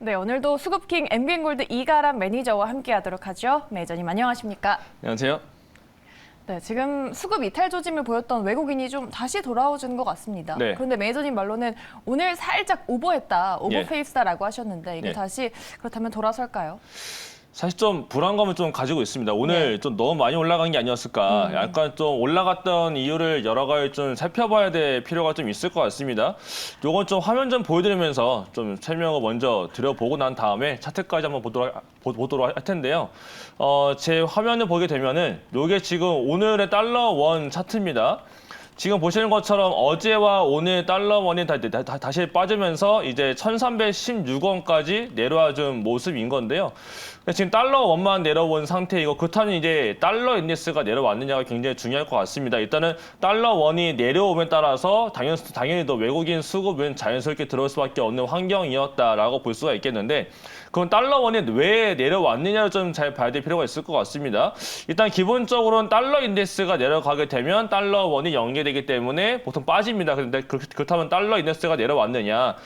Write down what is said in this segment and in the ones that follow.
네, 오늘도 수급킹 MBN골드 이가람 매니저와 함께하도록 하죠. 매니저님 안녕하십니까? 안녕하세요. 네, 지금 수급 이탈 조짐을 보였던 외국인이 좀 다시 돌아오는 것 같습니다. 네. 그런데 매니저님 말로는 오늘 살짝 오버했다, 오버페이스다라고 하셨는데 이게 예. 다시 그렇다면 돌아설까요? 사실 좀 불안감을 좀 가지고 있습니다. 오늘 좀 너무 많이 올라간 게 아니었을까. 약간 좀 올라갔던 이유를 여러 가지 좀 살펴봐야 될 필요가 좀 있을 것 같습니다. 요건 좀 화면 좀 보여드리면서 좀 설명을 먼저 드려보고 난 다음에 차트까지 한번 보도록 할 텐데요. 제 화면을 보게 되면은 요게 지금 오늘의 달러 원 차트입니다. 지금 보시는 것처럼 어제와 오늘 달러 원이 다시 빠지면서 이제 1316원까지 내려와준 모습인 건데요. 지금 달러 원만 내려온 상태이고 그렇다면 이제 달러 인덱스가 내려왔느냐가 굉장히 중요할 것 같습니다. 일단은 달러 원이 내려오면 따라서 당연히 더 외국인 수급은 자연스럽게 들어올 수밖에 없는 환경이었다라고 볼 수가 있겠는데 그럼 달러 원이 왜 내려왔느냐를 좀 잘 봐야 될 필요가 있을 것 같습니다. 일단 기본적으로는 달러 인덱스가 내려가게 되면 달러 원이 연계되기 때문에 보통 빠집니다. 그런데 그렇다면 달러 인덱스가 내려왔느냐?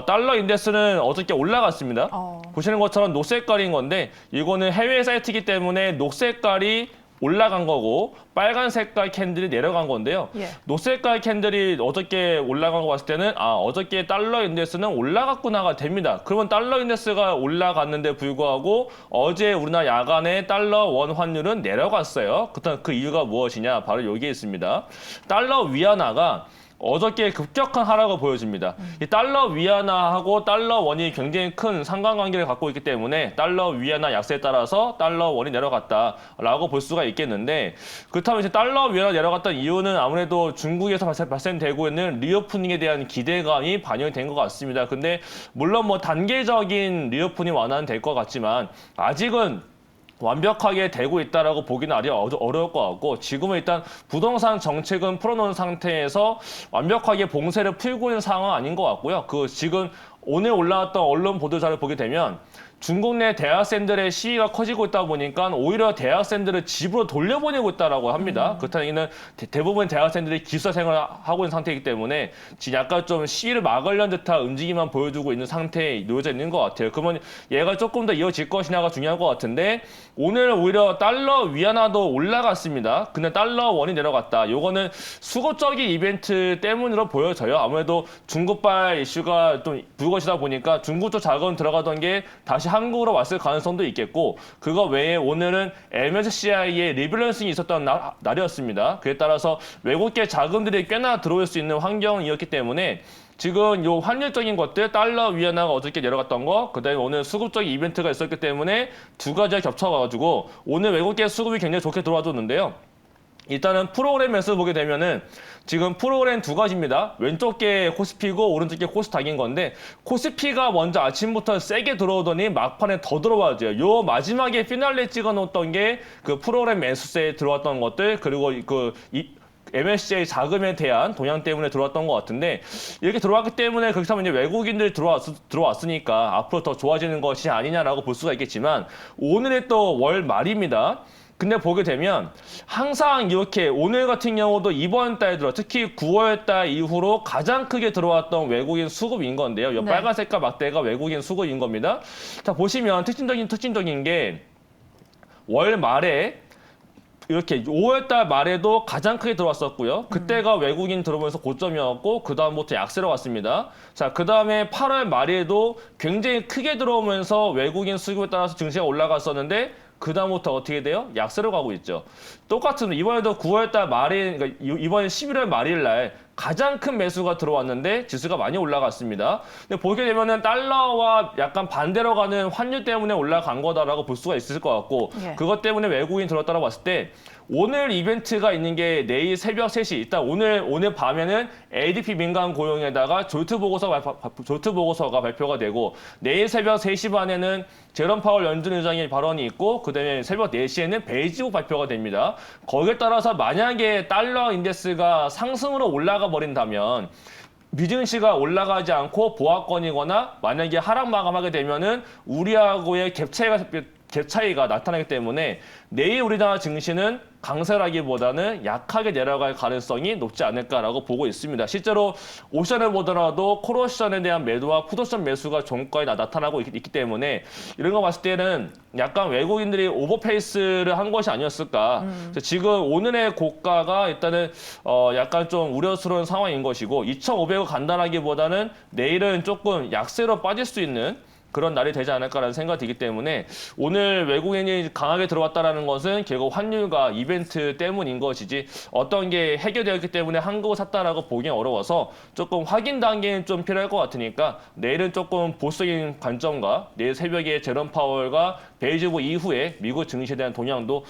달러 인덱스는 어저께 올라갔습니다. 보시는 것처럼 녹색깔인 건데 이거는 해외 사이트이기 때문에 녹색깔이 올라간 거고 빨간 색깔 캔들이 내려간 건데요. 예. 녹색깔 캔들이 어저께 올라간 거 봤을 때는 어저께 달러 인덱스는 올라갔구나가 됩니다. 그러면 달러 인덱스가 올라갔는데 불구하고 어제 우리나라 야간에 달러 원 환율은 내려갔어요. 그렇다면 그 이유가 무엇이냐? 바로 여기에 있습니다. 달러 위안화가 어저께 급격한 하락을 보여줍니다. 이 달러 위안화하고 달러 원이 굉장히 큰 상관관계를 갖고 있기 때문에 달러 위안화 약세에 따라서 달러 원이 내려갔다라고 볼 수가 있겠는데 그렇다면 이제 달러 위안화 내려갔던 이유는 아무래도 중국에서 발생되고 있는 리오프닝에 대한 기대감이 반영이 된 것 같습니다. 근데 물론 뭐 단계적인 리오프닝 완화는 될 것 같지만 아직은 완벽하게 되고 있다라고 보기는 아주 어려울 것 같고 지금은 일단 부동산 정책은 풀어놓은 상태에서 완벽하게 봉쇄를 풀고 있는 상황은 아닌 것 같고요. 지금 오늘 올라왔던 언론 보도자를 보게 되면 중국 내 대학생들의 시위가 커지고 있다 보니까 오히려 대학생들을 집으로 돌려보내고 있다라고 합니다. 그렇다는 얘기는 대부분 대학생들이 기숙사 생활을 하고 있는 상태이기 때문에 지금 약간 좀 시위를 막으려는 듯한 움직임만 보여주고 있는 상태에 놓여져 있는 것 같아요. 그러면 얘가 조금 더 이어질 것이냐가 중요한 것 같은데 오늘 오히려 달러 위안화도 올라갔습니다. 근데 달러 원이 내려갔다. 요거는 수급적인 이벤트 때문으로 보여져요. 아무래도 중국발 이슈가 좀 불거지다 보니까 중국 쪽 자금 들어가던 게 다시 한국으로 왔을 가능성도 있겠고 그거 외에 오늘은 MSCI의 리밸런싱이 있었던 날이었습니다. 그에 따라서 외국계 자금들이 꽤나 들어올 수 있는 환경이었기 때문에 지금 요 환율적인 것들 달러 위안화가 어저께 내려갔던 거 그다음에 오늘 수급적인 이벤트가 있었기 때문에 두 가지가 겹쳐가지고 오늘 외국계 수급이 굉장히 좋게 들어와줬는데요. 일단은 프로그램 매수 보게 되면은 지금 프로그램 두 가지입니다. 왼쪽 게 코스피고 오른쪽 게 코스닥인 건데 코스피가 먼저 아침부터 세게 들어오더니 막판에 더 들어와줘요. 요 마지막에 피날레 찍어놓았던 게 그 프로그램 매수세에 들어왔던 것들 그리고 MSCI 자금에 대한 동향 때문에 들어왔던 것 같은데 이렇게 들어왔기 때문에 그렇게 하면 이제 외국인들이 들어왔으니까 앞으로 더 좋아지는 것이 아니냐라고 볼 수가 있겠지만 오늘의 또 월 말입니다. 근데 보게 되면 항상 이렇게 오늘 같은 경우도 이번 달 들어 특히 9월 달 이후로 가장 크게 들어왔던 외국인 수급인 건데요. 이 빨간 색깔 막대가 외국인 수급인 겁니다. 자 보시면 특징적인 게 월 말에 이렇게 5월달 말에도 가장 크게 들어왔었고요. 그때가 외국인 들어오면서 고점이었고 그 다음부터 약세로 왔습니다. 자, 그 다음에 8월 말에도 굉장히 크게 들어오면서 외국인 수급에 따라서 증시가 올라갔었는데 그 다음부터 어떻게 돼요? 약세로 가고 있죠. 똑같은 이번에도 9월달 말에 그러니까 이번에 11월 말일 날 가장 큰 매수가 들어왔는데 지수가 많이 올라갔습니다. 근데 보게 되면은 달러와 약간 반대로 가는 환율 때문에 올라간 거다라고 볼 수가 있을 것 같고 그것 때문에 외국인 들었다고 봤을 때 오늘 이벤트가 있는 게 내일 새벽 3시 일단 오늘 밤에는 ADP 민간 고용에다가 졸트 보고서가 발표가 되고 내일 새벽 3시 반에는 제롬 파월 연준 의장의 발언이 있고 그다음에 새벽 4시에는 베이지국 발표가 됩니다. 거기에 따라서 만약에 달러 인덱스가 상승으로 올라가 버린다면 미증시가 올라가지 않고 보합권이거나 만약에 하락 마감하게 되면은 우리하고의 갭 차이가 갭 차이가 나타나기 때문에 내일 우리나라 증시는 강세라기보다는 약하게 내려갈 가능성이 높지 않을까라고 보고 있습니다. 실제로 옵션을 보더라도 콜옵션에 대한 매도와 풋옵션 매수가 종가에 나타나고 있기 때문에 이런 거 봤을 때는 약간 외국인들이 오버페이스를 한 것이 아니었을까. 지금 오늘의 고가가 일단은 약간 좀 우려스러운 상황인 것이고 2,500을 간단하기보다는 내일은 조금 약세로 빠질 수 있는 그런 날이 되지 않을까라는 생각이 들기 때문에 오늘 외국인이 강하게 들어왔다는 것은 결국 환율과 이벤트 때문인 것이지 어떤 게 해결되었기 때문에 한국을 샀다라고 보기는 어려워서 조금 확인 단계는 좀 필요할 것 같으니까 내일은 조금 보수적인 관점과 내일 새벽에 제롬 파월과 베이지보 이후에 미국 증시에 대한 동향도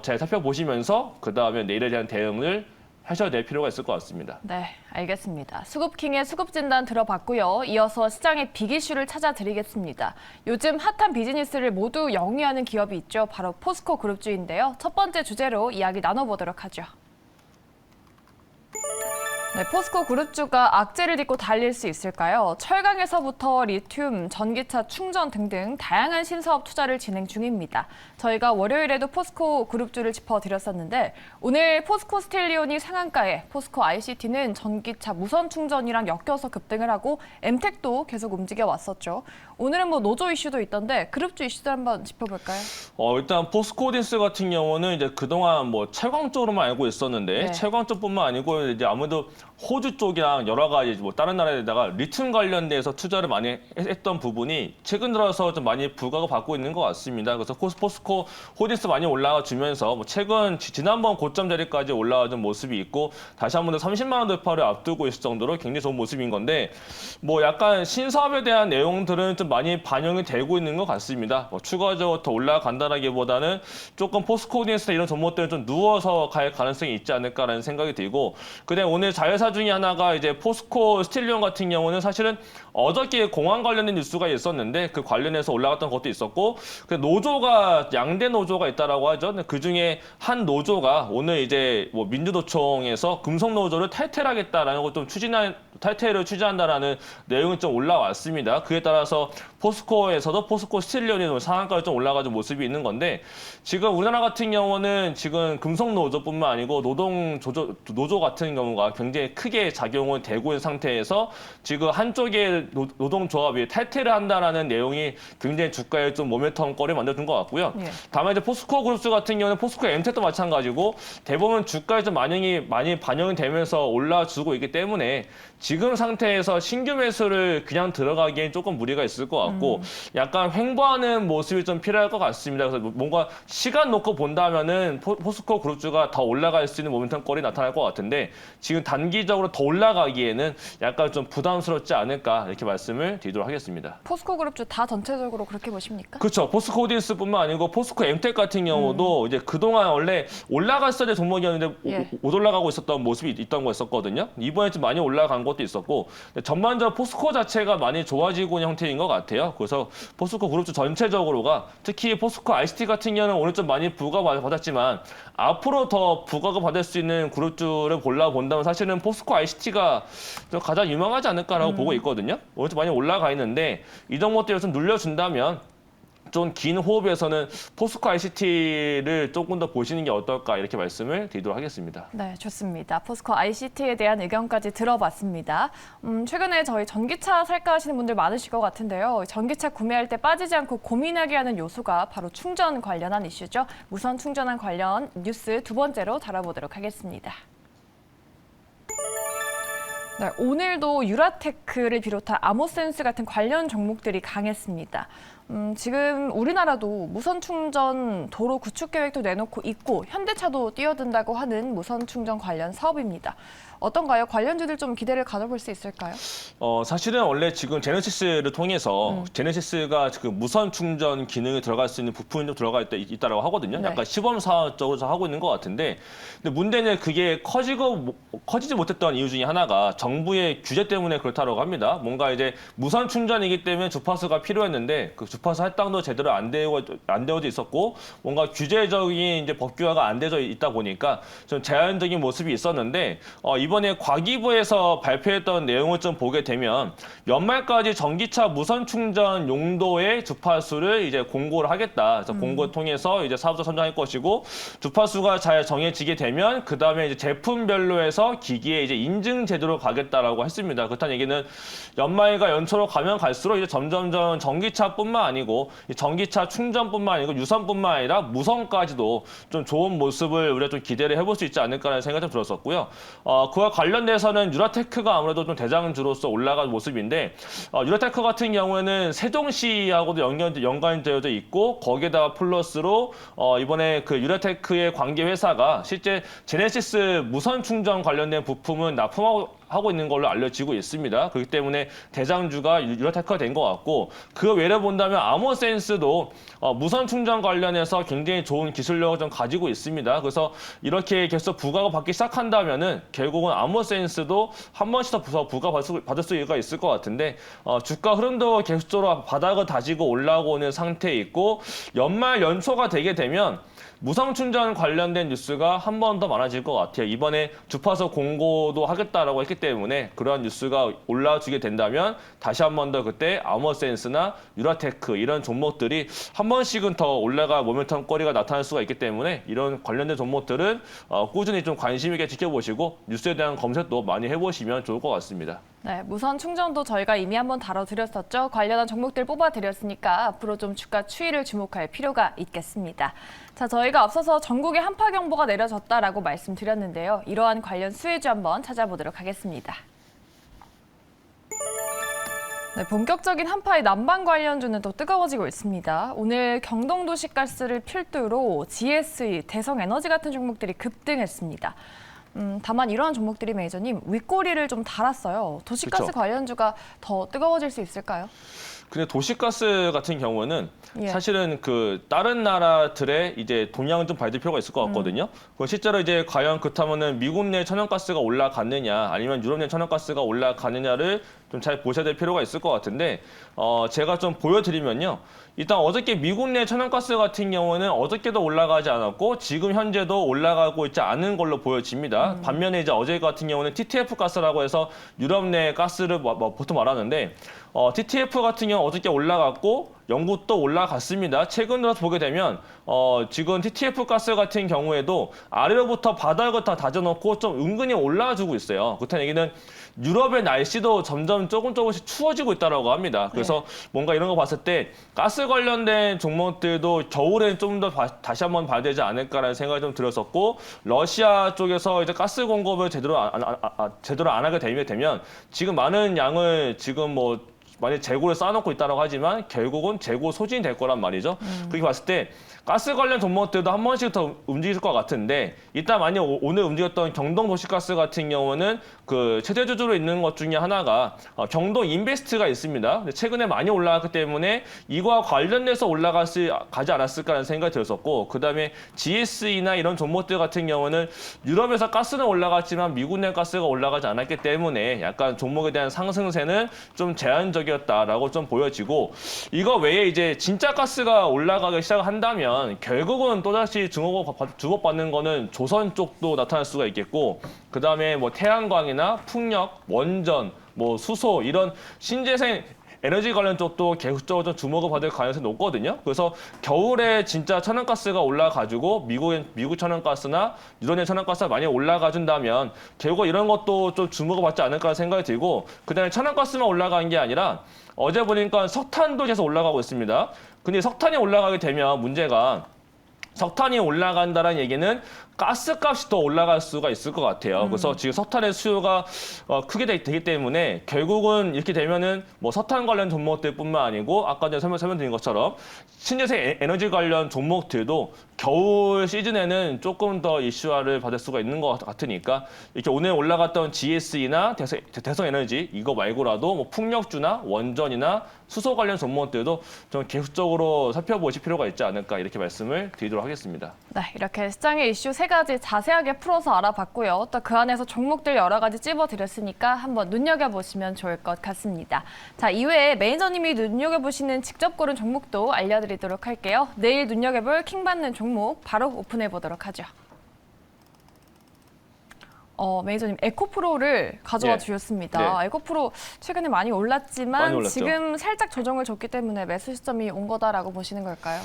잘 살펴보시면서 그다음에 내일에 대한 대응을 하셔야 될 필요가 있을 것 같습니다. 네, 알겠습니다. 수급킹의 수급 진단 들어봤고요. 이어서 시장의 빅 이슈를 찾아드리겠습니다. 요즘 핫한 비즈니스를 모두 영위하는 기업이 있죠. 바로 포스코 그룹주인데요. 첫 번째 주제로 이야기 나눠보도록 하죠. 네, 포스코 그룹주가 악재를 딛고 달릴 수 있을까요? 철강에서부터 리튬, 전기차 충전 등등 다양한 신사업 투자를 진행 중입니다. 저희가 월요일에도 포스코 그룹주를 짚어드렸었는데 오늘 포스코 스틸리온이 상한가에 포스코 ICT는 전기차 무선 충전이랑 엮여서 급등을 하고 엠텍도 계속 움직여 왔었죠. 오늘은 뭐 노조 이슈도 있던데 그룹주 이슈들 한번 짚어볼까요? 일단 포스코홀딩스 같은 경우는 이제 그동안 뭐 채광 쪽으로만 알고 있었는데 네. 채광 쪽뿐만 아니고 이제 아무래도 호주 쪽이랑 여러 가지 뭐 다른 나라에다가 리튬 관련돼서 투자를 많이 했던 부분이 최근 들어서 좀 많이 부각을 받고 있는 것 같습니다. 그래서 포스코 홀딩스 많이 올라가 주면서 뭐 최근 지난번 고점 자리까지 올라가는 모습이 있고 다시 한 번 더 30만 원 돌파를 앞두고 있을 정도로 굉장히 좋은 모습인 건데 뭐 약간 신사업에 대한 내용들은 좀 많이 반영이 되고 있는 것 같습니다. 뭐 추가적으로 더 올라간다라기보다는 조금 포스코 홀딩스 이런 종목들은 좀 누워서 갈 가능성이 있지 않을까라는 생각이 들고 그다음에 오늘 자회사 중에 하나가 이제 포스코 스틸리온 같은 경우는 사실은 어저께 공항 관련된 뉴스가 있었는데 그 관련해서 올라갔던 것도 있었고 그 노조가 양대 노조가 있다라고 하죠. 그 중에 한 노조가 오늘 이제 뭐 민주노총에서 금속 노조를 탈퇴하겠다라는 것 좀 탈퇴를 추진한다라는 내용이 좀 올라왔습니다. 그에 따라서 포스코에서도 포스코 스틸리온이 상한가로 좀 올라가는 모습이 있는 건데 지금 우리나라 같은 경우는 지금 금속 노조뿐만 아니고 노조 같은 경우가 굉장히 크게 작용을 되고 있는 상태에서 지금 한쪽의 노동조합이 탈퇴를 한다라는 내용이 굉장히 주가에 좀 모멘텀거리를 만들어준 것 같고요. 예. 다만 이제 포스코 그룹스 같은 경우는 포스코 엠텍도 마찬가지고 대부분 주가에 좀 많이 반영이 되면서 올라주고 있기 때문에 지금 상태에서 신규 매수를 그냥 들어가기엔 조금 무리가 있을 것 같고 약간 횡보하는 모습이 좀 필요할 것 같습니다. 그래서 뭔가 시간 놓고 본다면은 포스코 그룹주가 더 올라갈 수 있는 모멘텀거리 나타날 것 같은데 지금 단기적으로 더 올라가기에는 약간 좀 부담스럽지 않을까 이렇게 말씀을 드리도록 하겠습니다. 포스코 그룹주 다 전체적으로 그렇게 보십니까? 그렇죠. 포스코 홀딩스뿐만 아니고 포스코 엠텍 같은 경우도 이제 그동안 원래 올라갔어야 될 종목이었는데 예. 못 올라가고 있었던 모습이 있던 거였었거든요. 이번에 좀 많이 올라간 것도 있었고 전반적으로 포스코 자체가 많이 좋아지고 있는 형태인 것 같아요. 그래서 포스코 그룹주 전체적으로가 특히 포스코 ICT 같은 경우는 오늘 좀 많이 부각을 받았지만 앞으로 더 부각을 받을 수 있는 그룹주를 골라본다면 사실은 포스코 ICT가 좀 가장 유망하지 않을까라고 보고 있거든요. 오늘 좀 많이 올라가 있는데 이 종목들을 좀 눌려준다면 좀 긴 호흡에서는 포스코 ICT를 조금 더 보시는 게 어떨까 이렇게 말씀을 드리도록 하겠습니다. 네, 좋습니다. 포스코 ICT에 대한 의견까지 들어봤습니다. 최근에 저희 전기차 살까 하시는 분들 많으실 것 같은데요. 전기차 구매할 때 빠지지 않고 고민하게 하는 요소가 바로 충전 관련한 이슈죠. 무선 충전한 관련 뉴스 두 번째로 다뤄보도록 하겠습니다. 네, 오늘도 유라테크를 비롯한 아모센스 같은 관련 종목들이 강했습니다. 지금 우리나라도 무선 충전 도로 구축 계획도 내놓고 있고 현대차도 뛰어든다고 하는 무선 충전 관련 사업입니다. 어떤가요? 관련주들 좀 기대를 가져볼 수 있을까요? 사실은 원래 지금 제네시스를 통해서 제네시스가 지금 무선 충전 기능이 들어갈 수 있는 부품이 좀 들어가 있다라고 하거든요. 네. 약간 시범 사업적으로 하고 있는 것 같은데 근데 문제는 그게 커지지 못했던 이유 중에 하나가 정부의 규제 때문에 그렇다고 합니다. 뭔가 이제 무선 충전이기 때문에 주파수가 필요했는데 그 주파수 할당도 제대로 안 되어져 있었고 뭔가 규제적인 이제 법규화가 안 되어 있다 보니까 좀 제한적인 모습이 있었는데 이번에 과기부에서 발표했던 내용을 좀 보게 되면 연말까지 전기차 무선 충전 용도의 주파수를 이제 공고를 하겠다. 그래서 공고를 통해서 이제 사업자 선정할 것이고 주파수가 잘 정해지게 되면 그 다음에 이제 제품별로 해서 기기의 이제 인증 제도로 가겠다라고 했습니다. 그렇다는 얘기는 연말과 연초로 가면 갈수록 이제 점점점 전기차뿐만 아니고 전기차 충전뿐만 아니고 유선뿐만 아니라 무선까지도 좀 좋은 모습을 우리가 좀 기대를 해볼 수 있지 않을까라는 생각이 좀 들었었고요. 그와 관련돼서는 유라테크가 아무래도 좀 대장주로서 올라간 모습인데 유라테크 같은 경우에는 세종시하고도 연관되어져 있고 거기에다가 플러스로 이번에 그 유라테크의 관계 회사가 실제 제네시스 무선 충전 관련된 부품은 납품하고 있는 걸로 알려지고 있습니다. 그렇기 때문에 대장주가 유라테크가 된 것 같고 그 외래 본다면 아머센스도 무선 충전 관련해서 굉장히 좋은 기술력을 좀 가지고 있습니다. 그래서 이렇게 계속 부가가 받기 시작한다면은 결국은 아머센스도 한 번씩 더 부가 받을 수가 있을 것 같은데 주가 흐름도 계속적으로 바닥을 다지고 올라오는 상태에 있고 연말 연초가 되게 되면 무선 충전 관련된 뉴스가 한 번 더 많아질 것 같아요. 이번에 주파수 공고도 하겠다라고 했기 때문에 그러한 뉴스가 올라주게 된다면 다시 한 번 더 그때 아머센스나 유라테크 이런 종목들이 한 번씩은 더 올라가 모멘텀 거리가 나타날 수가 있기 때문에 이런 관련된 종목들은 꾸준히 좀 관심 있게 지켜보시고 뉴스에 대한 검색도 많이 해보시면 좋을 것 같습니다. 네, 무선 충전도 저희가 이미 한번 다뤄드렸었죠. 관련한 종목들 뽑아드렸으니까 앞으로 좀 주가 추이를 주목할 필요가 있겠습니다. 자, 저희가 앞서서 전국에 한파 경보가 내려졌다라고 말씀드렸는데요. 이러한 관련 수혜주 한번 찾아보도록 하겠습니다. 네, 본격적인 한파의 난방 관련주는 또 뜨거워지고 있습니다. 오늘 경동도시가스를 필두로 GSE, 대성에너지 같은 종목들이 급등했습니다. 다만 이러한 종목들이 메이저님 윗꼬리를 좀 달았어요. 도시가스 그쵸. 관련주가 더 뜨거워질 수 있을까요? 근데 도시가스 같은 경우는 예. 사실은 그 다른 나라들의 이제 동향을 좀 봐야 될 필요가 있을 것 같거든요. 그 실제로 이제 과연 그렇다면은 미국 내 천연가스가 올라갔느냐 아니면 유럽 내 천연가스가 올라가느냐를 좀 잘 보셔야 될 필요가 있을 것 같은데 제가 좀 보여드리면요. 일단 어저께 미국 내 천연가스 같은 경우는 어저께도 올라가지 않았고 지금 현재도 올라가고 있지 않은 걸로 보여집니다. 반면에 이제 어제 같은 경우는 TTF 가스라고 해서 유럽 내 가스를 보통 말하는데 TTF 같은 경우 어저께 올라갔고 영국도 올라갔습니다. 최근 들어서 보게 되면 지금 TTF 가스 같은 경우에도 아래로부터 바닥을 다 다져놓고 좀 은근히 올라와주고 있어요. 그렇다는 얘기는 유럽의 날씨도 점점 조금씩 추워지고 있다고 합니다. 그래서 뭔가 이런 거 봤을 때 가스 관련된 종목들도 겨울엔 좀 더 다시 한번 봐야 되지 않을까라는 생각이 좀 들었었고 러시아 쪽에서 이제 가스 공급을 제대로 안 하게 되면 지금 많은 양을 지금 뭐 만약 재고를 쌓아놓고 있다고 하지만 결국은 재고 소진이 될 거란 말이죠. 그렇게 봤을 때 가스 관련 종목들도 한 번씩 더 움직일 것 같은데 일단 만약 오늘 움직였던 경동도시가스 같은 경우는 그 최대주주로 있는 것 중에 하나가 경동인베스트가 있습니다. 최근에 많이 올라갔기 때문에 이거와 관련돼서 가지 않았을까라는 생각이 들었었고 그다음에 GSE나 이런 종목들 같은 경우는 유럽에서 가스는 올라갔지만 미국 내 가스가 올라가지 않았기 때문에 약간 종목에 대한 상승세는 좀 제한적이었다라고 좀 보여지고 이거 외에 이제 진짜 가스가 올라가기 시작한다면 결국은 또다시 주목받는 거는 조선 쪽도 나타날 수가 있겠고 그 다음에 뭐 태양광이나 풍력, 원전, 뭐 수소 이런 신재생 에너지 관련 쪽도 계속적으로 좀 주목을 받을 가능성이 높거든요. 그래서 겨울에 진짜 천연가스가 올라가지고 미국 천연가스나 유럽의 천연가스가 많이 올라가준다면 결국 이런 것도 좀 주목을 받지 않을까 생각이 들고 그다음에 천연가스만 올라간 게 아니라 어제 보니까 석탄도 계속 올라가고 있습니다. 근데 석탄이 올라가게 되면 문제가 석탄이 올라간다는 얘기는 가스값이 더 올라갈 수가 있을 것 같아요. 그래서 지금 석탄의 수요가 크게 되기 때문에 결국은 이렇게 되면은 뭐 석탄 관련 종목들뿐만 아니고 아까 전에 설명드린 것처럼 신재생 에너지 관련 종목들도 겨울 시즌에는 조금 더 이슈화를 받을 수가 있는 것 같으니까 이렇게 오늘 올라갔던 GSE나 대성에너지 이거 말고라도 뭐 풍력주나 원전이나 수소 관련 종목들도 좀 계속적으로 살펴보실 필요가 있지 않을까 이렇게 말씀을 드리도록 하겠습니다. 네, 이렇게 시장의 이슈 3가지 자세하게 풀어서 알아봤고요. 또 그 안에서 종목들 여러 가지 찝어드렸으니까 한번 눈여겨보시면 좋을 것 같습니다. 자, 이외에 매니저님이 눈여겨보시는 직접 고른 종목도 알려드리도록 할게요. 내일 눈여겨볼 킹받는 종목 바로 오픈해보도록 하죠. 매니저님, 에코프로를 가져와 예. 주셨습니다. 네. 에코프로 최근에 많이 올랐지만 많이 올랐죠. 지금 살짝 조정을 줬기 때문에 매수 시점이 온 거다라고 보시는 걸까요?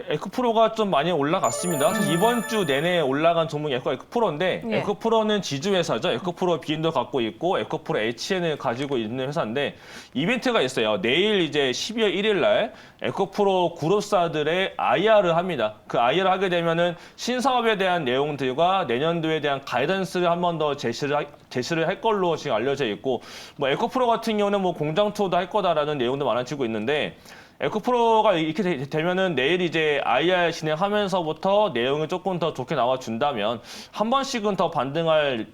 에코프로가 좀 많이 올라갔습니다. 사실 이번 주 내내 올라간 종목이 에코프로인데 예. 에코프로는 지주회사죠. 에코프로 BN도 갖고 있고 에코프로 HN을 가지고 있는 회사인데 이벤트가 있어요. 내일 이제 12월 1일 날 에코프로 그룹사들의 IR을 합니다. 그 IR을 하게 되면은 신사업에 대한 내용들과 내년도에 대한 가이던스를 한 번 더 제시를 할 걸로 지금 알려져 있고, 뭐 에코프로 같은 경우는 뭐 공장 투어도 할 거다라는 내용도 많아지고 있는데, 에코프로가 이렇게 되면은 내일 이제 IR 진행하면서부터 내용이 조금 더 좋게 나와준다면 한 번씩은 더 반등할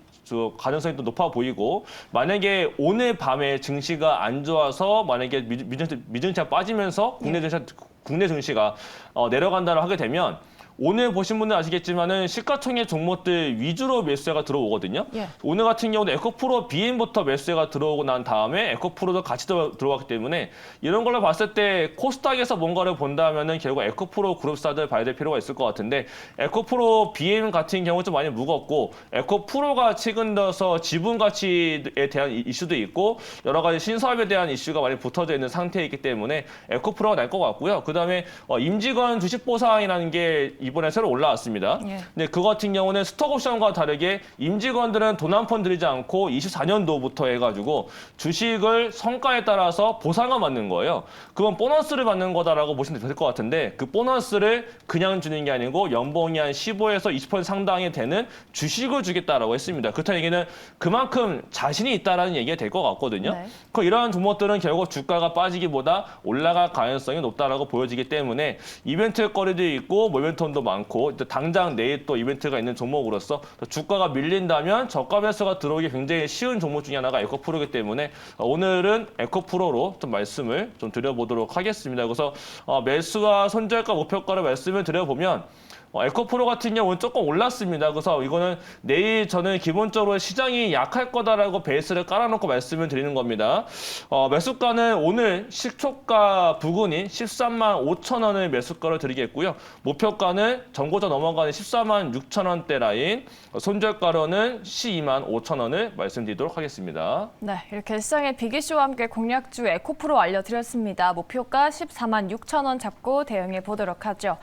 가능성이 또 높아 보이고, 만약에 오늘 밤에 증시가 안 좋아서 만약에 미증시가 빠지면서 국내 증시가 내려간다고 하게 되면 오늘 보신 분들 아시겠지만은 시가총액 종목들 위주로 매수세가 들어오거든요. 예. 오늘 같은 경우는 에코프로 BM부터 매수세가 들어오고 난 다음에 에코프로도 같이 들어왔기 때문에 이런 걸로 봤을 때 코스닥에서 뭔가를 본다면은 결국 에코프로 그룹사들 봐야 될 필요가 있을 것 같은데, 에코프로 BM 같은 경우 좀 많이 무겁고 에코프로가 최근 들어서 지분 가치에 대한 이슈도 있고 여러 가지 신사업에 대한 이슈가 많이 붙어져 있는 상태에 있기 때문에 에코프로가 날 것 같고요. 그다음에 임직원 주식 보상이라는 게 이번에 새로 올라왔습니다. 예. 근데 그거 같은 경우는 스톡옵션과 다르게 임직원들은 돈 한 푼 들이지 않고 24년도부터 해가지고 주식을 성과에 따라서 보상을 받는 거예요. 그건 보너스를 받는 거다라고 보시면 될 것 같은데, 그 보너스를 그냥 주는 게 아니고 연봉이 한 15에서 20% 상당이 되는 주식을 주겠다라고 했습니다. 그렇다는 얘기는 그만큼 자신이 있다라는 얘기가 될 것 같거든요. 네. 이러한 종목들은 결국 주가가 빠지기보다 올라갈 가능성이 높다라고 보여지기 때문에 이벤트 거리도 있고 모멘텀도 많고 당장 내일 또 이벤트가 있는 종목으로서 주가가 밀린다면 저가 매수가 들어오기 굉장히 쉬운 종목 중에 하나가 에코프로이기 때문에 오늘은 에코프로로 좀 말씀을 좀 드려보도록 하겠습니다. 그래서 매수와 손절가 목표가를 말씀을 드려보면 에코프로 같은 경우는 조금 올랐습니다. 그래서 이거는 내일 저는 기본적으로 시장이 약할 거다라고 베이스를 깔아놓고 말씀을 드리는 겁니다. 매수가는 오늘 시초가 부근인 13만 5천 원을 매수가로 드리겠고요. 목표가는 전고점 넘어가는 14만 6천 원대 라인, 손절가로는 12만 5천 원을 말씀드리도록 하겠습니다. 네, 이렇게 시장의 비기쇼와 함께 공략주 에코프로 알려드렸습니다. 목표가 14만 6천 원 잡고 대응해 보도록 하죠.